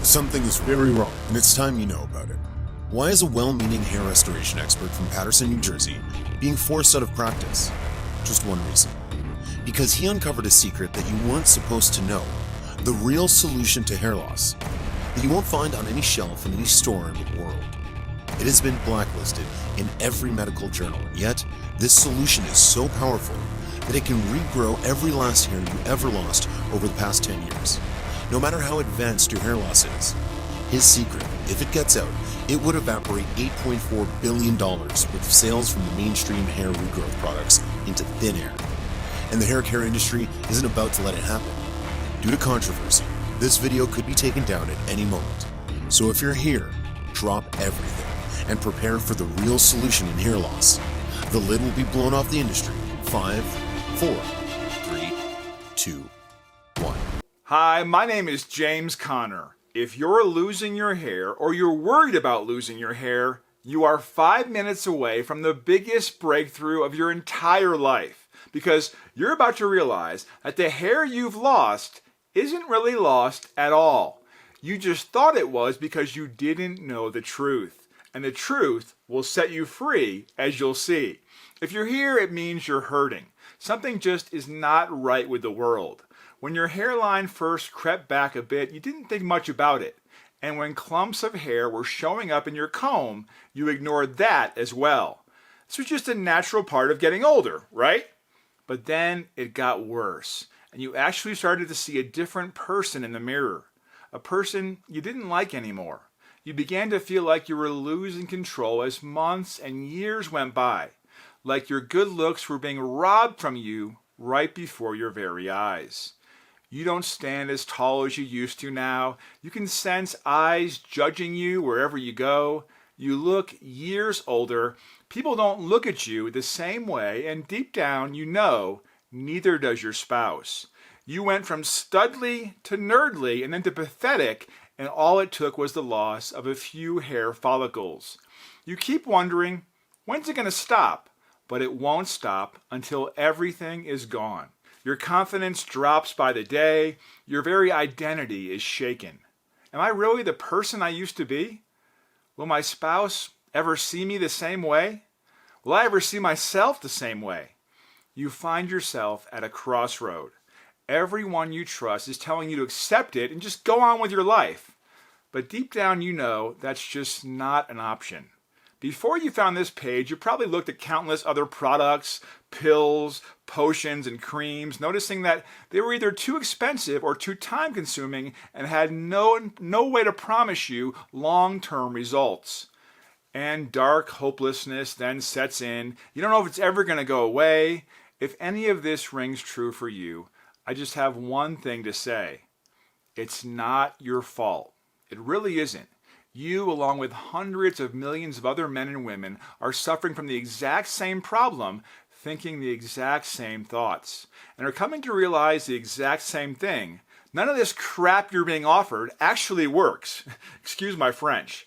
Something is very wrong, and it's time you know about it. Why is a well-meaning hair restoration expert from Paterson, New Jersey, being forced out of practice? Just one reason. Because he uncovered a secret that you weren't supposed to know. The real solution to hair loss that you won't find on any shelf in any store in the world. It has been blacklisted in every medical journal, yet this solution is so powerful that it can regrow every last hair you ever lost over the past 10 years. No matter how advanced your hair loss is, his secret, if it gets out, it would evaporate $8.4 billion worth of sales from the mainstream hair regrowth products into thin air. And the hair care industry isn't about to let it happen. Due to controversy, this video could be taken down at any moment. So if you're here, drop everything and prepare for the real solution in hair loss. The lid will be blown off the industry. 5, 4, 3, 2, 1. Hi, my name is James Conner. If you're losing your hair or you're worried about losing your hair, you are 5 minutes away from the biggest breakthrough of your entire life, because you're about to realize that the hair you've lost isn't really lost at all. You just thought it was because you didn't know the truth, and the truth will set you free, as you'll see. If you're here, it means you're hurting. Something just is not right with the world. When your hairline first crept back a bit, you didn't think much about it. And when clumps of hair were showing up in your comb, you ignored that as well. This was just a natural part of getting older, right? But then it got worse, and you actually started to see a different person in the mirror. A person you didn't like anymore. You began to feel like you were losing control as months and years went by. Like your good looks were being robbed from you right before your very eyes. You don't stand as tall as you used to now. You can sense eyes judging you wherever you go. You look years older. People don't look at you the same way, and deep down you know neither does your spouse. You went from studly to nerdly and then to pathetic, and all it took was the loss of a few hair follicles. You keep wondering, when's it going to stop? But it won't stop until everything is gone. Your confidence drops by the day. Your very identity is shaken. Am I really the person I used to be? Will my spouse ever see me the same way? Will I ever see myself the same way? You find yourself at a crossroad. Everyone you trust is telling you to accept it and just go on with your life. But deep down you know that's just not an option. Before you found this page, you probably looked at countless other products, pills, potions, and creams, noticing that they were either too expensive or too time-consuming and had no way to promise you long-term results. And dark hopelessness then sets in. You don't know if it's ever going to go away. If any of this rings true for you, I just have one thing to say. It's not your fault. It really isn't. You, along with hundreds of millions of other men and women, are suffering from the exact same problem, thinking the exact same thoughts, and are coming to realize the exact same thing. None of this crap you're being offered actually works. Excuse my French.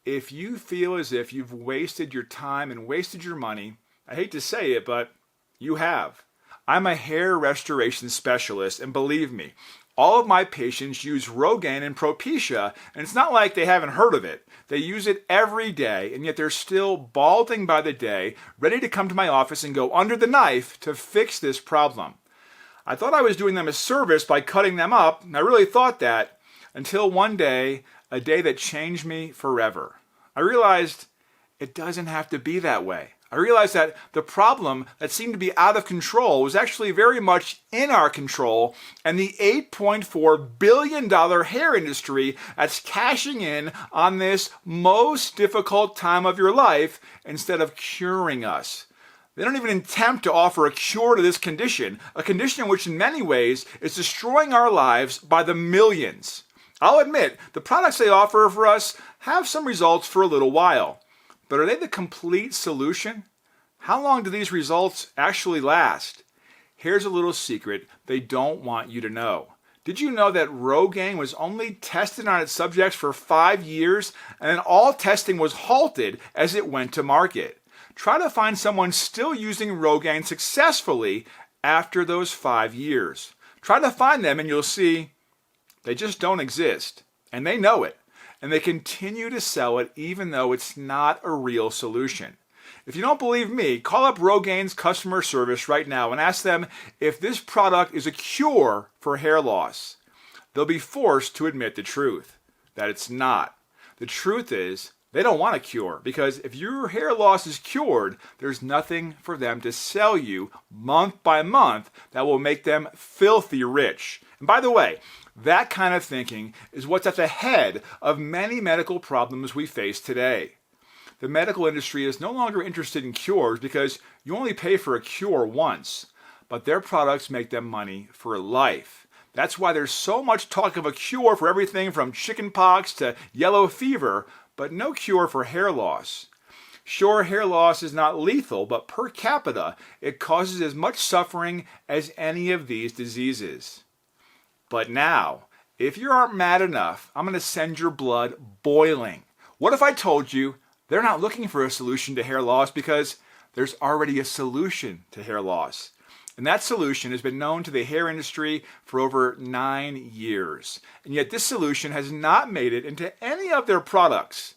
If you feel as if you've wasted your time and wasted your money, I hate to say it, but you have. I'm a hair restoration specialist, and believe me, all of my patients use Rogaine and Propecia, and it's not like they haven't heard of it. They use it every day, and yet they're still balding by the day, ready to come to my office and go under the knife to fix this problem. I thought I was doing them a service by cutting them up, and I really thought that, until one day, a day that changed me forever. I realized it doesn't have to be that way. I realized that the problem that seemed to be out of control was actually very much in our control, and the $8.4 billion hair industry that's cashing in on this most difficult time of your life instead of curing us. They don't even attempt to offer a cure to this condition, a condition which in many ways is destroying our lives by the millions. I'll admit, the products they offer for us have some results for a little while. But are they the complete solution? How long do these results actually last? Here's a little secret they don't want you to know. Did you know that Rogaine was only tested on its subjects for 5 years, and then all testing was halted as it went to market? Try to find someone still using Rogaine successfully after those 5 years. Try to find them and you'll see they just don't exist. And they know it. And they continue to sell it even though it's not a real solution. If you don't believe me, call up Rogain's customer service right now and ask them if this product is a cure for hair loss. They'll be forced to admit the truth, that it's not. The truth is, they don't want a cure because if your hair loss is cured, there's nothing for them to sell you month by month that will make them filthy rich. And by the way, that kind of thinking is what's at the head of many medical problems we face today. The medical industry is no longer interested in cures because you only pay for a cure once, but their products make them money for life. That's why there's so much talk of a cure for everything from chickenpox to yellow fever, but no cure for hair loss. Sure, hair loss is not lethal, but per capita, it causes as much suffering as any of these diseases. But now, if you aren't mad enough, I'm going to send your blood boiling. What if I told you they're not looking for a solution to hair loss because there's already a solution to hair loss? And that solution has been known to the hair industry for over 9 years. And yet this solution has not made it into any of their products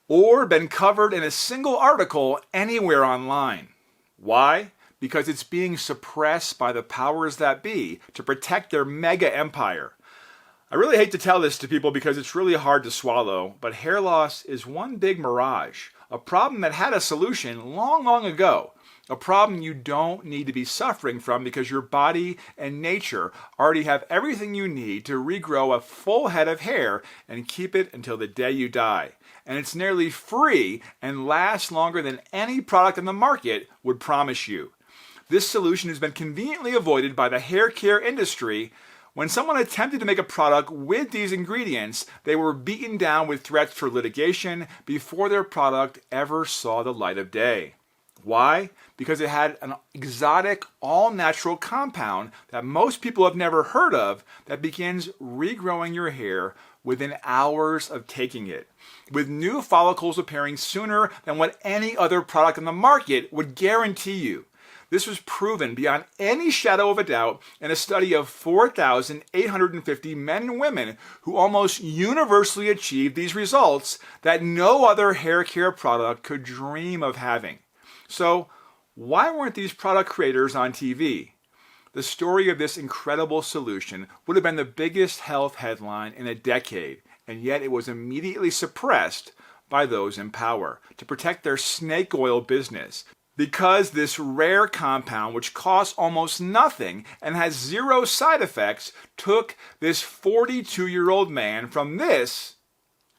or been covered in a single article anywhere online. Why? Because it's being suppressed by the powers that be to protect their mega empire. I really hate to tell this to people because it's really hard to swallow, but hair loss is one big mirage, a problem that had a solution long, long ago. A problem you don't need to be suffering from because your body and nature already have everything you need to regrow a full head of hair and keep it until the day you die. And it's nearly free and lasts longer than any product on the market would promise you. This solution has been conveniently avoided by the hair care industry. When someone attempted to make a product with these ingredients, they were beaten down with threats for litigation before their product ever saw the light of day. Why? Because it had an exotic, all-natural compound that most people have never heard of that begins regrowing your hair within hours of taking it, with new follicles appearing sooner than what any other product on the market would guarantee you. This was proven beyond any shadow of a doubt in a study of 4,850 men and women who almost universally achieved these results that no other hair care product could dream of having. So, why weren't these product creators on TV? The story of this incredible solution would have been the biggest health headline in a decade, and yet it was immediately suppressed by those in power to protect their snake oil business. Because this rare compound, which costs almost nothing and has zero side effects, took this 42-year-old man from this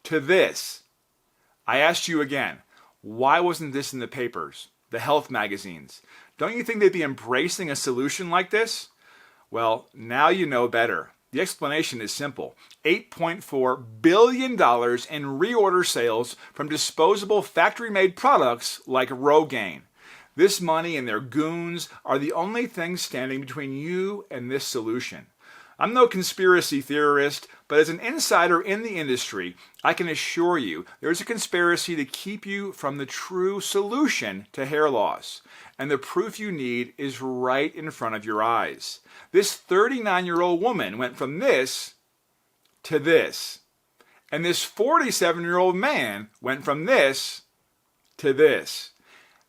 to this. I asked you again, why wasn't this in the papers, the health magazines? Don't you think they'd be embracing a solution like this? Well, now you know better. The explanation is simple. $8.4 billion in reorder sales from disposable factory-made products like Rogaine. This money and their goons are the only things standing between you and this solution. I'm no conspiracy theorist, but as an insider in the industry, I can assure you there's a conspiracy to keep you from the true solution to hair loss. And the proof you need is right in front of your eyes. This 39-year-old woman went from this to this. And this 47-year-old man went from this to this.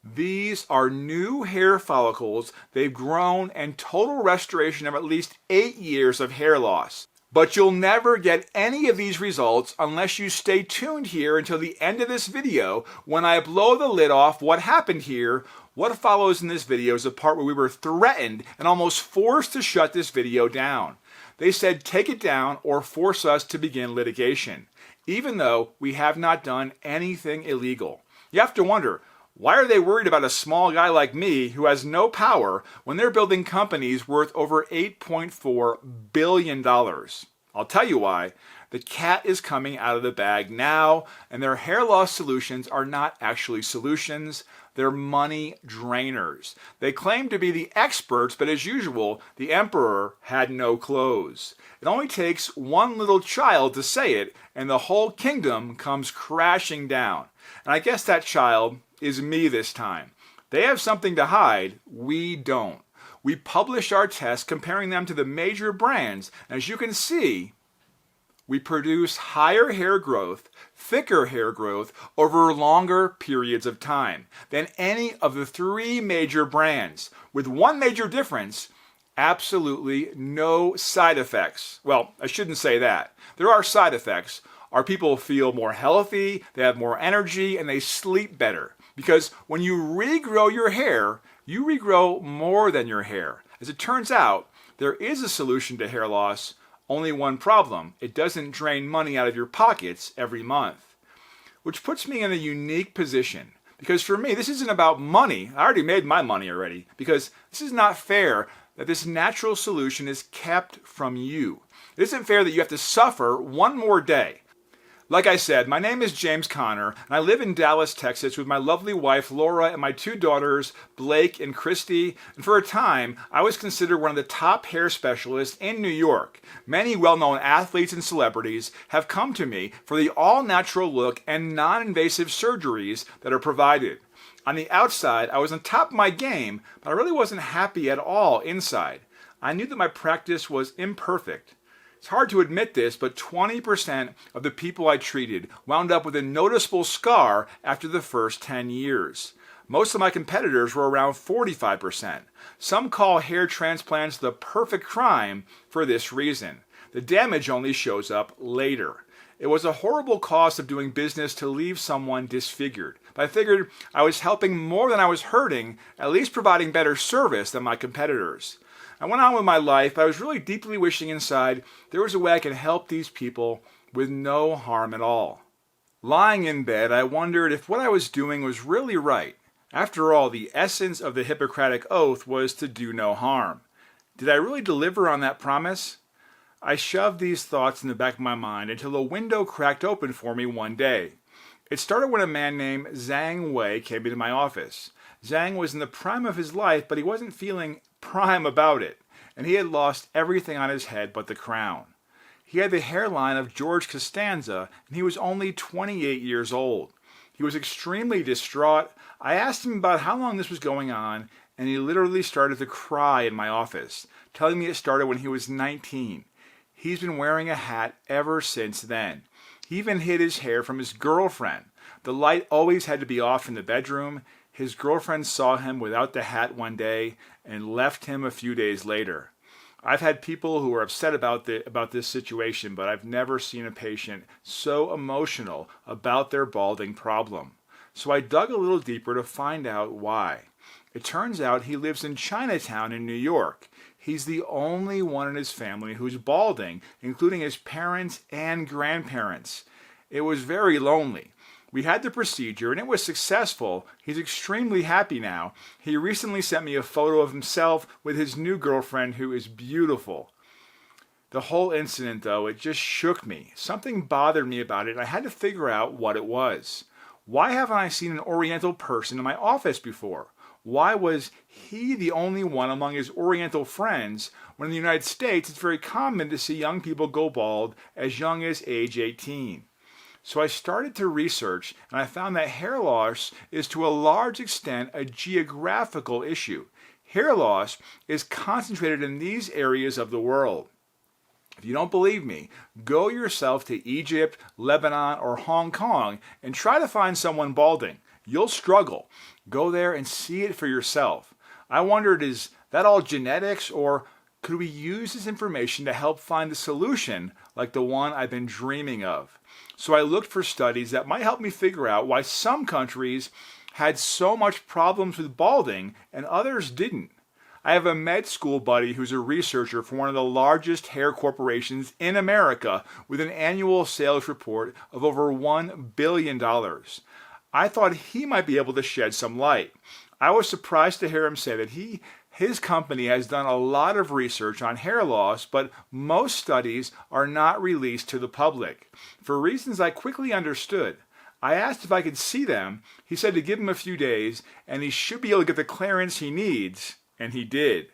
These are new hair follicles they've grown and total restoration of at least 8 years of hair loss. But you'll never get any of these results unless you stay tuned here until the end of this video when I blow the lid off what happened here. What follows in this video is a part where we were threatened and almost forced to shut this video down. They said take it down or force us to begin litigation, even though we have not done anything illegal. You have to wonder, why are they worried about a small guy like me who has no power when they're building companies worth over $8.4 billion? I'll tell you why. The cat is coming out of the bag now, and their hair loss solutions are not actually solutions. They're money drainers. They claim to be the experts, but as usual, the emperor had no clothes. It only takes one little child to say it, and the whole kingdom comes crashing down. And I guess that child is me this time. They have something to hide, we don't. We publish our tests comparing them to the major brands, and as you can see, We produce higher hair growth, thicker hair growth over longer periods of time than any of the three major brands, with one major difference: absolutely no side effects. Well, I shouldn't say that. There are side effects. Our people feel more healthy, they have more energy, and they sleep better. Because when you regrow your hair, you regrow more than your hair. As it turns out, there is a solution to hair loss. Only one problem: it doesn't drain money out of your pockets every month. Which puts me in a unique position. Because for me, this isn't about money. I already made my money already. Because this is not fair that this natural solution is kept from you. It isn't fair that you have to suffer one more day. Like I said, my name is James Conner, and I live in Dallas, Texas with my lovely wife Laura and my two daughters, Blake and Christy. And for a time, I was considered one of the top hair specialists in New York. Many well-known athletes and celebrities have come to me for the all-natural look and non-invasive surgeries that are provided. On the outside, I was on top of my game, but I really wasn't happy at all inside. I knew that my practice was imperfect. It's hard to admit this, but 20% of the people I treated wound up with a noticeable scar after the first 10 years. Most of my competitors were around 45%. Some call hair transplants the perfect crime for this reason. The damage only shows up later. It was a horrible cost of doing business to leave someone disfigured. But I figured I was helping more than I was hurting, at least providing better service than my competitors. I went on with my life, but I was really deeply wishing inside there was a way I could help these people with no harm at all. Lying in bed, I wondered if what I was doing was really right. After all, the essence of the Hippocratic Oath was to do no harm. Did I really deliver on that promise? I shoved these thoughts in the back of my mind until a window cracked open for me one day. It started when a man named Zhang Wei came into my office. Zhang was in the prime of his life, but he wasn't feeling prime about it, and he had lost everything on his head but the crown. He had the hairline of George Costanza, and he was only 28 years old. He was extremely distraught. I asked him about how long this was going on, and he literally started to cry in my office, telling me it started when he was 19. He's been wearing a hat ever since then. He even hid his hair from his girlfriend. The light always had to be off in the bedroom. His girlfriend saw him without the hat one day and left him a few days later. I've had people who are upset about this situation, but I've never seen a patient so emotional about their balding problem. So I dug a little deeper to find out why. It turns out he lives in Chinatown in New York. He's the only one in his family who's balding, including his parents and grandparents. It was very lonely. We had the procedure and it was successful. He's extremely happy now. He recently sent me a photo of himself with his new girlfriend who is beautiful. The whole incident, though, it just shook me. Something bothered me about it and I had to figure out what it was. Why haven't I seen an Oriental person in my office before? Why was he the only one among his Oriental friends when in the United States it's very common to see young people go bald as young as age 18? So I started to research, and I found that hair loss is to a large extent a geographical issue. Hair loss is concentrated in these areas of the world. If you don't believe me, go yourself to Egypt, Lebanon, or Hong Kong and try to find someone balding. You'll struggle. Go there and see it for yourself. I wondered, is that all genetics, or could we use this information to help find a solution like the one I've been dreaming of? So I looked for studies that might help me figure out why some countries had so much problems with balding and others didn't. I have a med school buddy who's a researcher for one of the largest hair corporations in America with an annual sales report of over $1 billion. I thought he might be able to shed some light. I was surprised to hear him say that his company has done a lot of research on hair loss, but most studies are not released to the public. For reasons I quickly understood, I asked if I could see them. He said to give him a few days, and he should be able to get the clearance he needs, and he did.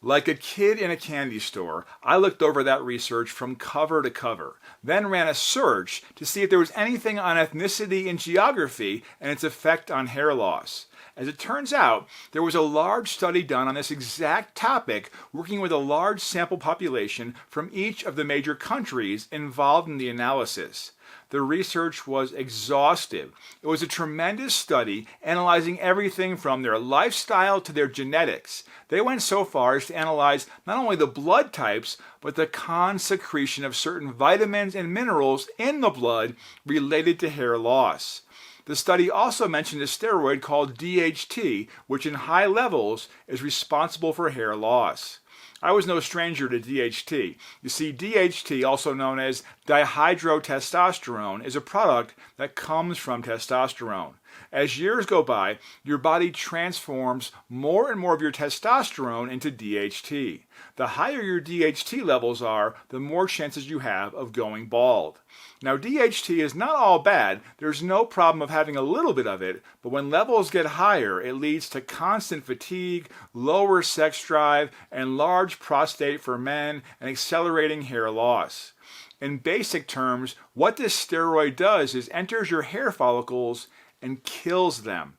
Like a kid in a candy store, I looked over that research from cover to cover, then ran a search to see if there was anything on ethnicity and geography and its effect on hair loss. As it turns out, there was a large study done on this exact topic, working with a large sample population from each of the major countries involved in the analysis. The research was exhaustive. It was a tremendous study analyzing everything from their lifestyle to their genetics. They went so far as to analyze not only the blood types, but the secretion of certain vitamins and minerals in the blood related to hair loss. The study also mentioned a steroid called DHT, which in high levels is responsible for hair loss. I was no stranger to DHT. You see, DHT, also known as dihydrotestosterone, is a product that comes from testosterone. As years go by, your body transforms more and more of your testosterone into DHT. The higher your DHT levels are, the more chances you have of going bald. Now, DHT is not all bad. There's no problem of having a little bit of it, but when levels get higher, it leads to constant fatigue, lower sex drive, and large prostate for men, and accelerating hair loss. In basic terms, what this steroid does is enters your hair follicles and kills them.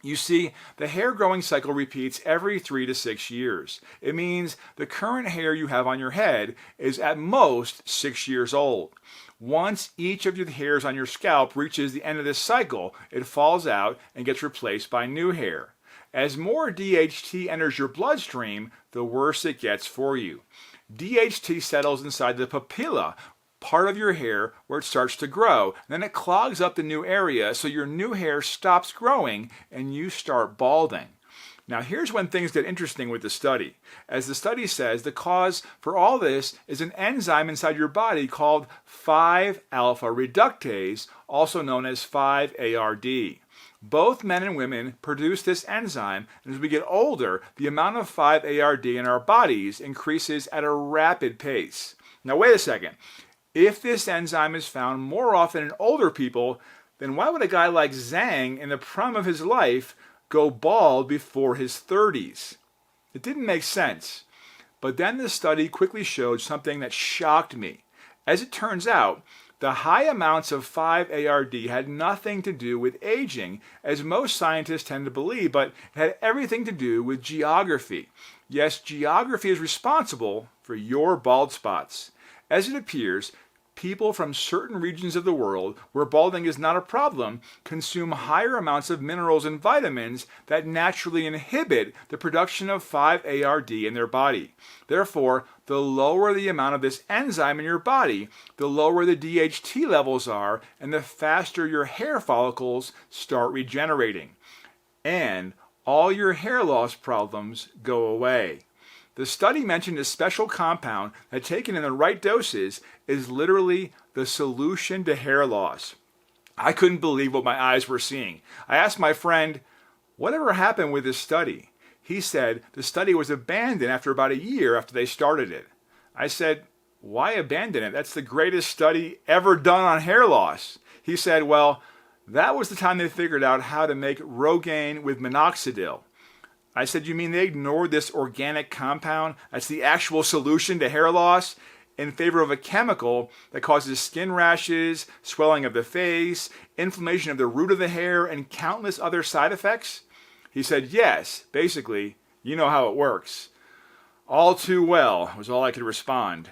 You see, the hair growing cycle repeats every 3 to 6 years. It means the current hair you have on your head is at most 6 years old. Once each of the hairs on your scalp reaches the end of this cycle, it falls out and gets replaced by new hair. As more DHT enters your bloodstream, the worse it gets for you. DHT settles inside the papilla, part of your hair where it starts to grow. Then it clogs up the new area so your new hair stops growing and you start balding. Now here's when things get interesting with the study. As the study says, the cause for all this is an enzyme inside your body called 5-alpha reductase, also known as 5-ARD. Both men and women produce this enzyme, and as we get older, the amount of 5-ARD in our bodies increases at a rapid pace. Now wait a second. If this enzyme is found more often in older people, then why would a guy like Zhang in the prime of his life go bald before his 30s? It didn't make sense. But then the study quickly showed something that shocked me. As it turns out, the high amounts of 5-ARD had nothing to do with aging, as most scientists tend to believe, but it had everything to do with geography. Yes, geography is responsible for your bald spots. As it appears, people from certain regions of the world where balding is not a problem consume higher amounts of minerals and vitamins that naturally inhibit the production of 5-ARD in their body. Therefore, the lower the amount of this enzyme in your body, the lower the DHT levels are, and the faster your hair follicles start regenerating. And all your hair loss problems go away. The study mentioned a special compound that, taken in the right doses, is literally the solution to hair loss. I couldn't believe what my eyes were seeing. I asked my friend, "Whatever happened with this study?" He said the study was abandoned after about a year after they started it. I said, "Why abandon it? That's the greatest study ever done on hair loss." He said, "Well, that was the time they figured out how to make Rogaine with minoxidil." I said, "You mean they ignored this organic compound that's the actual solution to hair loss in favor of a chemical that causes skin rashes, swelling of the face, inflammation of the root of the hair, and countless other side effects?" He said, "Yes, basically, you know how it works." "All too well," was all I could respond.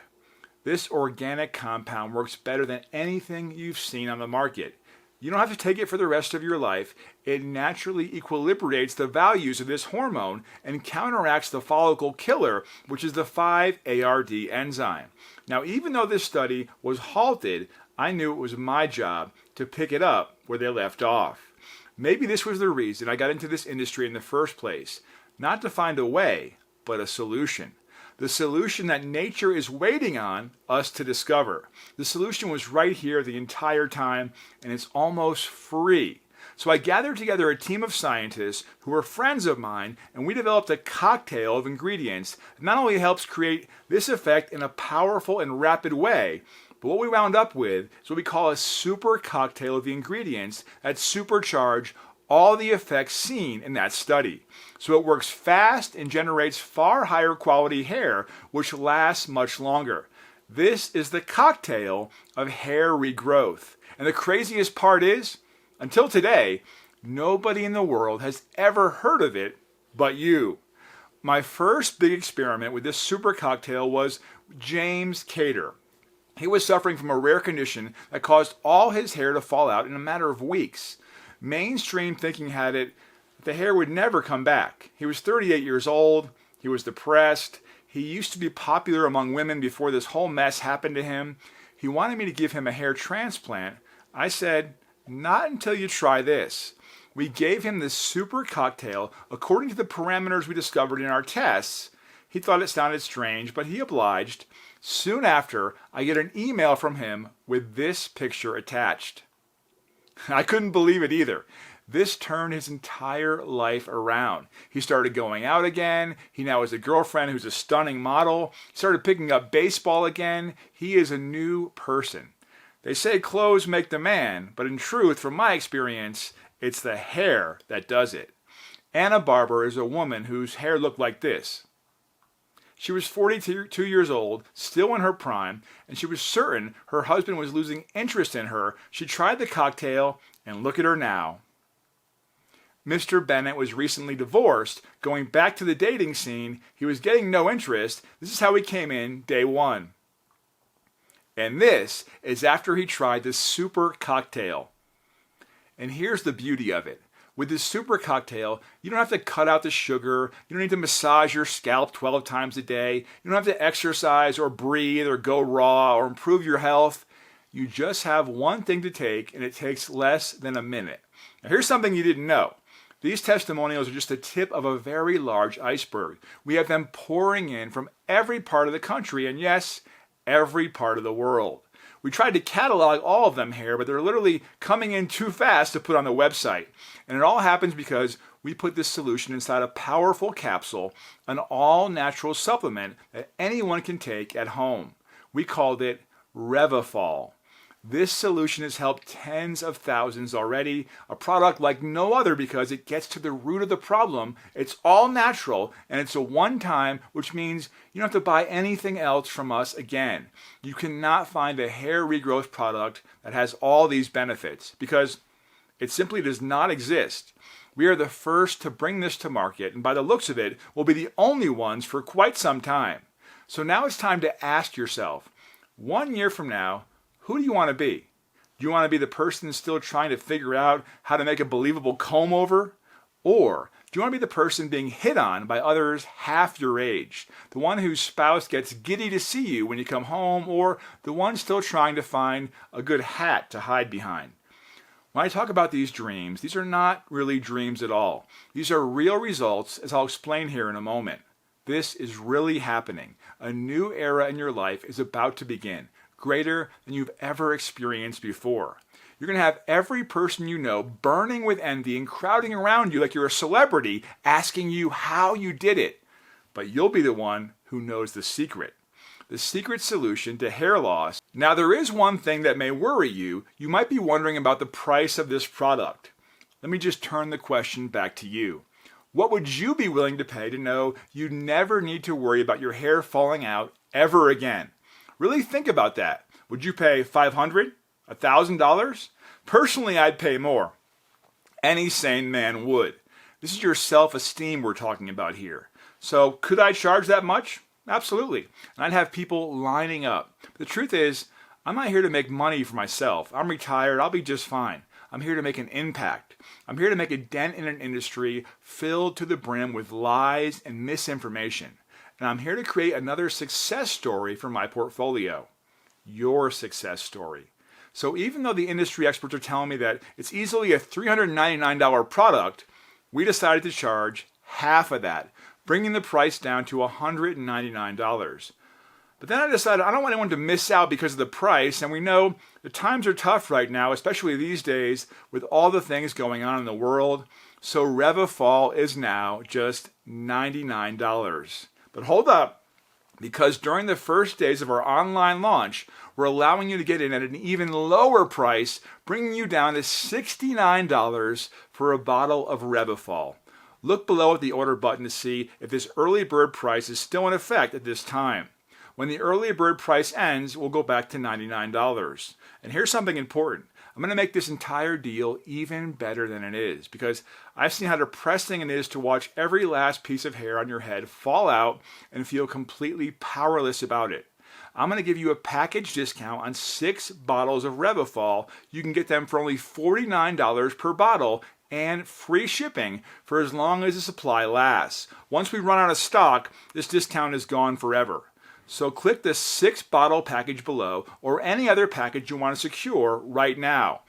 This organic compound works better than anything you've seen on the market. You don't have to take it for the rest of your life. It naturally equilibrates the values of this hormone and counteracts the follicle killer, which is the 5-ARD enzyme. Now, even though this study was halted, I knew it was my job to pick it up where they left off. Maybe this was the reason I got into this industry in the first place. Not to find a way, but a solution. The solution that nature is waiting on us to discover. The solution was right here the entire time, and it's almost free. So I gathered together a team of scientists who were friends of mine, and we developed a cocktail of ingredients that not only helps create this effect in a powerful and rapid way, but what we wound up with is what we call a super cocktail of the ingredients that supercharge all the effects seen in that study. So it works fast and generates far higher quality hair, which lasts much longer. This is the cocktail of hair regrowth. And the craziest part is, until today, nobody in the world has ever heard of it but you. My first big experiment with this super cocktail was James Cater. He was suffering from a rare condition that caused all his hair to fall out in a matter of weeks. Mainstream thinking had it the hair would never come back. He was 38 years old. He was depressed. He used to be popular among women before this whole mess happened to him. He wanted me to give him a hair transplant. I said, not until you try this. We gave him this super cocktail according to the parameters we discovered in our tests. He thought it sounded strange, but he obliged. Soon after, I get an email from him with this picture attached. I couldn't believe it either. This turned his entire life around. He started going out again. He now has a girlfriend who's a stunning model. He started picking up baseball again. He is a new person. They say clothes make the man, but in truth, from my experience, it's the hair that does it. Anna Barber is a woman whose hair looked like this. She was 42 years old, still in her prime, and she was certain her husband was losing interest in her. She tried the cocktail, and look at her now. Mr. Bennett was recently divorced, going back to the dating scene. He was getting no interest. This is how he came in day one. And this is after he tried the super cocktail. And here's the beauty of it. With this super cocktail, you don't have to cut out the sugar. You don't need to massage your scalp 12 times a day. You don't have to exercise or breathe or go raw or improve your health. You just have one thing to take, and it takes less than a minute. Now, here's something you didn't know. These testimonials are just the tip of a very large iceberg. We have them pouring in from every part of the country, and yes, every part of the world. We tried to catalog all of them here, but they're literally coming in too fast to put on the website. And it all happens because we put this solution inside a powerful capsule, an all-natural supplement that anyone can take at home. We called it Revifol. This solution has helped tens of thousands already, a product like no other because it gets to the root of the problem. It's all natural, and it's a one-time, which means you don't have to buy anything else from us again. You cannot find a hair regrowth product that has all these benefits because it simply does not exist. We are the first to bring this to market, and by the looks of it, we'll be the only ones for quite some time. So now it's time to ask yourself, 1 year from now, who do you want to be? Do you want to be the person still trying to figure out how to make a believable comb over? Or do you want to be the person being hit on by others half your age? The one whose spouse gets giddy to see you when you come home, or the one still trying to find a good hat to hide behind? When I talk about these dreams, these are not really dreams at all. These are real results, as I'll explain here in a moment. This is really happening. A new era in your life is about to begin, greater than you've ever experienced before. You're going to have every person you know burning with envy and crowding around you like you're a celebrity, asking you how you did it. But you'll be the one who knows the secret solution to hair loss. Now, there is one thing that may worry you. You might be wondering about the price of this product. Let me just turn the question back to you. What would you be willing to pay to know you never need to worry about your hair falling out ever again? Really think about that. Would you pay $500? $1,000? Personally, I'd pay more. Any sane man would. This is your self-esteem we're talking about here. So could I charge that much? Absolutely. And I'd have people lining up. But the truth is, I'm not here to make money for myself. I'm retired. I'll be just fine. I'm here to make an impact. I'm here to make a dent in an industry filled to the brim with lies and misinformation. And I'm here to create another success story for my portfolio. Your success story. So even though the industry experts are telling me that it's easily a $399 product, we decided to charge half of that, bringing the price down to $199. But then I decided I don't want anyone to miss out because of the price, and we know the times are tough right now, especially these days with all the things going on in the world. So Revifol is now just $99. But hold up, Because during the first days of our online launch, we're allowing you to get in at an even lower price, bringing you down to $69 for a bottle of Revifol. Look below at the order button to see if this early bird price is still in effect at this time. When the early bird price ends, we'll go back to $99. And here's something important. I'm going to make this entire deal even better than it is because I've seen how depressing it is to watch every last piece of hair on your head fall out and feel completely powerless about it. I'm going to give you a package discount on 6 bottles of Revifol. You can get them for only $49 per bottle and free shipping for as long as the supply lasts. Once we run out of stock, this discount is gone forever. So click the 6-bottle package below or any other package you want to secure right now.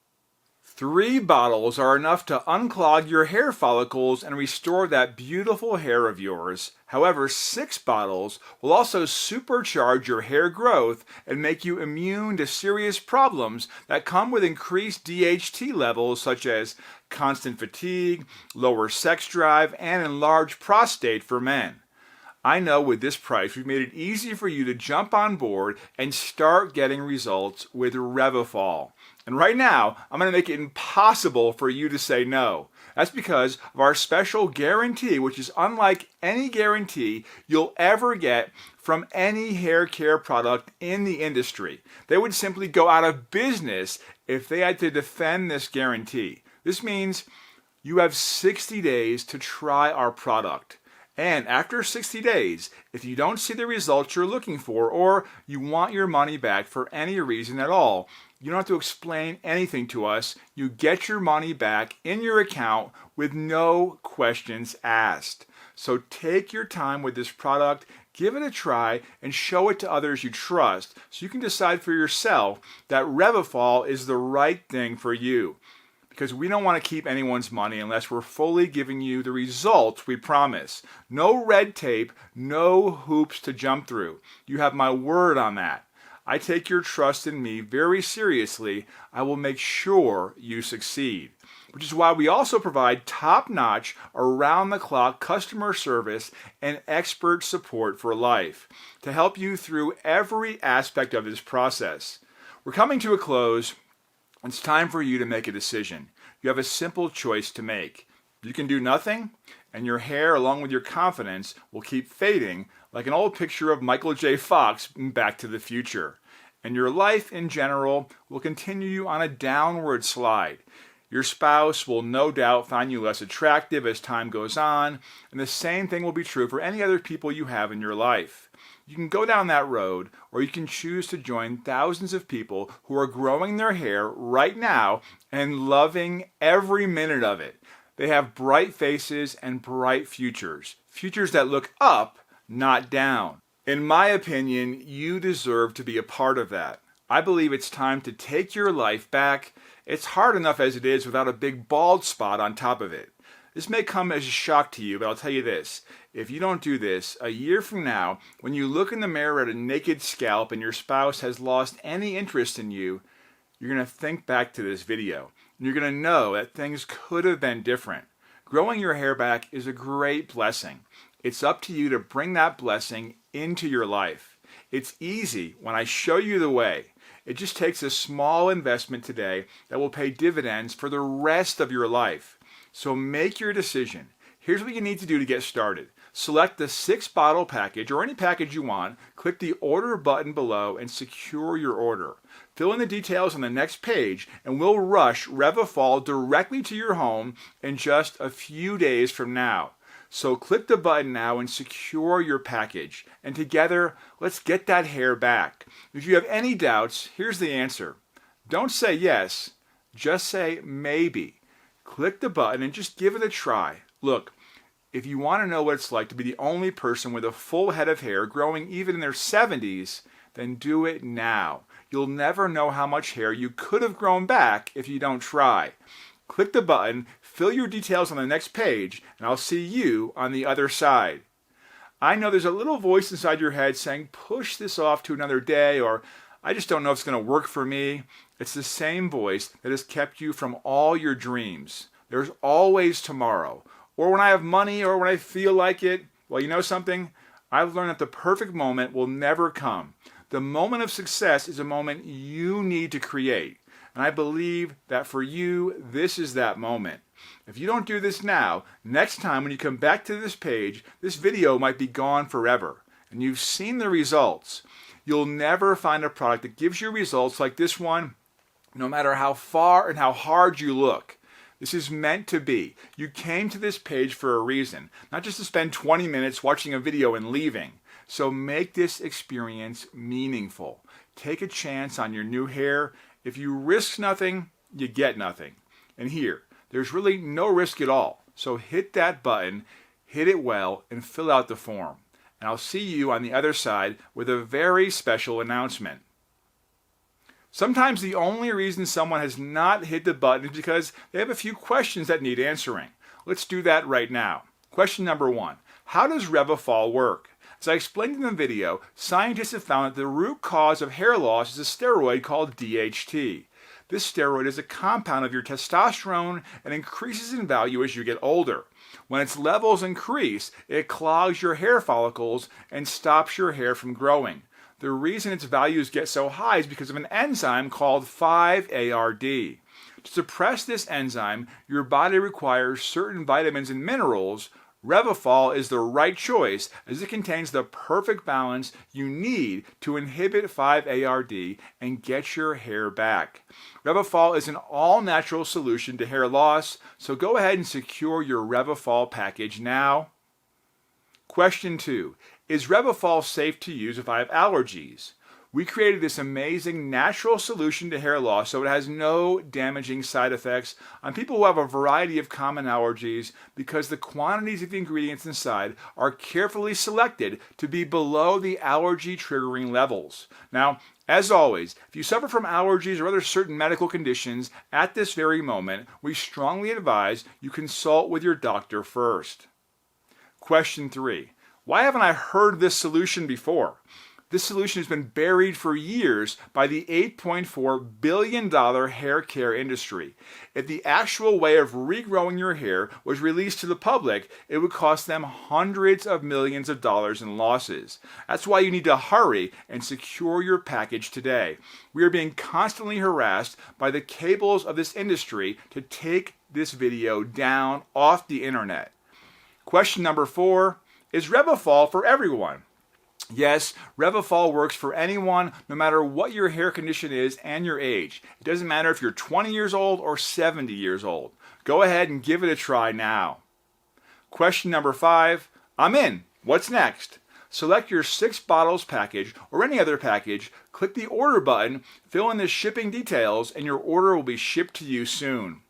3 bottles are enough to unclog your hair follicles and restore that beautiful hair of yours. However, 6 bottles will also supercharge your hair growth and make you immune to serious problems that come with increased DHT levels such as constant fatigue, lower sex drive, and enlarged prostate for men. I know with this price, we've made it easy for you to jump on board and start getting results with Revifol. And right now, I'm going to make it impossible for you to say no. That's because of our special guarantee, which is unlike any guarantee you'll ever get from any hair care product in the industry. They would simply go out of business if they had to defend this guarantee. This means you have 60 days to try our product. And after 60 days, if you don't see the results you're looking for or you want your money back for any reason at all, you don't have to explain anything to us. You get your money back in your account with no questions asked. So take your time with this product, give it a try, and show it to others you trust so you can decide for yourself that Revifol is the right thing for you. Because we don't want to keep anyone's money unless we're fully giving you the results we promise. No red tape, no hoops to jump through. You have my word on that. I take your trust in me very seriously. I will make sure you succeed. Which is why we also provide top-notch, around-the-clock customer service and expert support for life to help you through every aspect of this process. We're coming to a close. It's time for you to make a decision. You have a simple choice to make. You can do nothing, and your hair, along with your confidence, will keep fading like an old picture of Michael J. Fox in Back to the Future. And your life in general will continue on a downward slide. Your spouse will no doubt find you less attractive as time goes on, and the same thing will be true for any other people you have in your life. You can go down that road, or you can choose to join thousands of people who are growing their hair right now and loving every minute of it. They have bright faces and bright futures. Futures that look up, not down. In my opinion, you deserve to be a part of that. I believe it's time to take your life back. It's hard enough as it is without a big bald spot on top of it. This may come as a shock to you, but I'll tell you this. If you don't do this, a year from now, when you look in the mirror at a naked scalp and your spouse has lost any interest in you, you're going to think back to this video. And you're going to know that things could have been different. Growing your hair back is a great blessing. It's up to you to bring that blessing into your life. It's easy when I show you the way. It just takes a small investment today that will pay dividends for the rest of your life. So make your decision. Here's what you need to do to get started. Select the 6-bottle package or any package you want, click the order button below and secure your order. Fill in the details on the next page and we'll rush Revifol directly to your home in just a few days from now. So click the button now and secure your package. And together, let's get that hair back. If you have any doubts, here's the answer. Don't say yes, just say maybe. Click the button and just give it a try. Look, if you want to know what it's like to be the only person with a full head of hair growing even in their 70s, then do it now. You'll never know how much hair you could have grown back if you don't try. Click the button, fill your details on the next page, and I'll see you on the other side. I know there's a little voice inside your head saying, push this off to another day, or I just don't know if it's going to work for me. It's the same voice that has kept you from all your dreams. There's always tomorrow. Or when I have money or when I feel like it. Well, you know something? I've learned that the perfect moment will never come. The moment of success is a moment you need to create. And I believe that for you, this is that moment. If you don't do this now, next time when you come back to this page, this video might be gone forever. And you've seen the results. You'll never find a product that gives you results like this one, no matter how far and how hard you look. This is meant to be. You came to this page for a reason, not just to spend 20 minutes watching a video and leaving. So make this experience meaningful. Take a chance on your new hair. If you risk nothing, you get nothing. And here, there's really no risk at all. So hit that button, hit it well, and fill out the form. And I'll see you on the other side with a very special announcement. Sometimes the only reason someone has not hit the button is because they have a few questions that need answering. Let's do that right now. Question number 1. How does Revifol work? As I explained in the video, scientists have found that the root cause of hair loss is a steroid called DHT. This steroid is a compound of your testosterone and increases in value as you get older. When its levels increase, it clogs your hair follicles and stops your hair from growing. The reason its values get so high is because of an enzyme called 5-ARD. To suppress this enzyme, your body requires certain vitamins and minerals. Revifol is the right choice as it contains the perfect balance you need to inhibit 5-ARD and get your hair back. Revifol is an all-natural solution to hair loss, so go ahead and secure your Revifol package now. Question 2. Is Revifol safe to use if I have allergies? We created this amazing natural solution to hair loss so it has no damaging side effects on people who have a variety of common allergies because the quantities of the ingredients inside are carefully selected to be below the allergy triggering levels. Now, as always, if you suffer from allergies or other certain medical conditions at this very moment, we strongly advise you consult with your doctor first. Question 3. Why haven't I heard this solution before? This solution has been buried for years by the $8.4 billion hair care industry. If the actual way of regrowing your hair was released to the public, it would cost them hundreds of millions of dollars in losses. That's why you need to hurry and secure your package today. We are being constantly harassed by the cables of this industry to take this video down off the internet. Question number 4. Is Revifol for everyone? Yes, Revifol works for anyone, no matter what your hair condition is and your age. It doesn't matter if you're 20 years old or 70 years old. Go ahead and give it a try now. Question number 5. I'm in. What's next? Select your 6 bottles package or any other package, click the order button, fill in the shipping details, and your order will be shipped to you soon.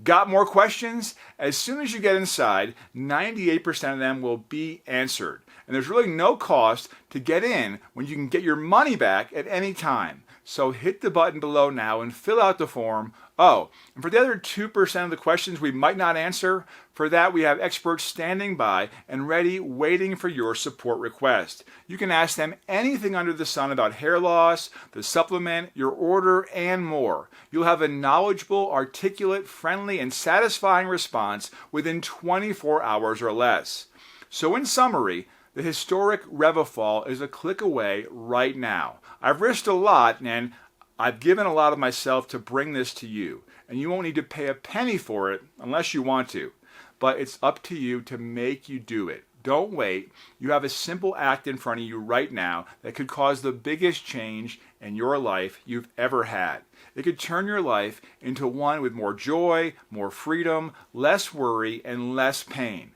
Got more questions? As soon as you get inside, 98% of them will be answered. And there's really no cost to get in when you can get your money back at any time. So hit the button below now and fill out the form. Oh, and for the other 2% of the questions we might not answer, for that we have experts standing by and ready waiting for your support request. You can ask them anything under the sun about hair loss, the supplement, your order, and more. You'll have a knowledgeable, articulate, friendly, and satisfying response within 24 hours or less. So in summary, the historic Revifol is a click away right now. I've risked a lot and I've given a lot of myself to bring this to you. And you won't need to pay a penny for it unless you want to. But it's up to you to make you do it. Don't wait. You have a simple act in front of you right now that could cause the biggest change in your life you've ever had. It could turn your life into one with more joy, more freedom, less worry, and less pain.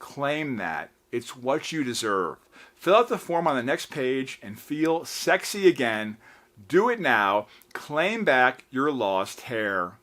Claim that. It's what you deserve. Fill out the form on the next page and feel sexy again. Do it now. Claim back your lost hair.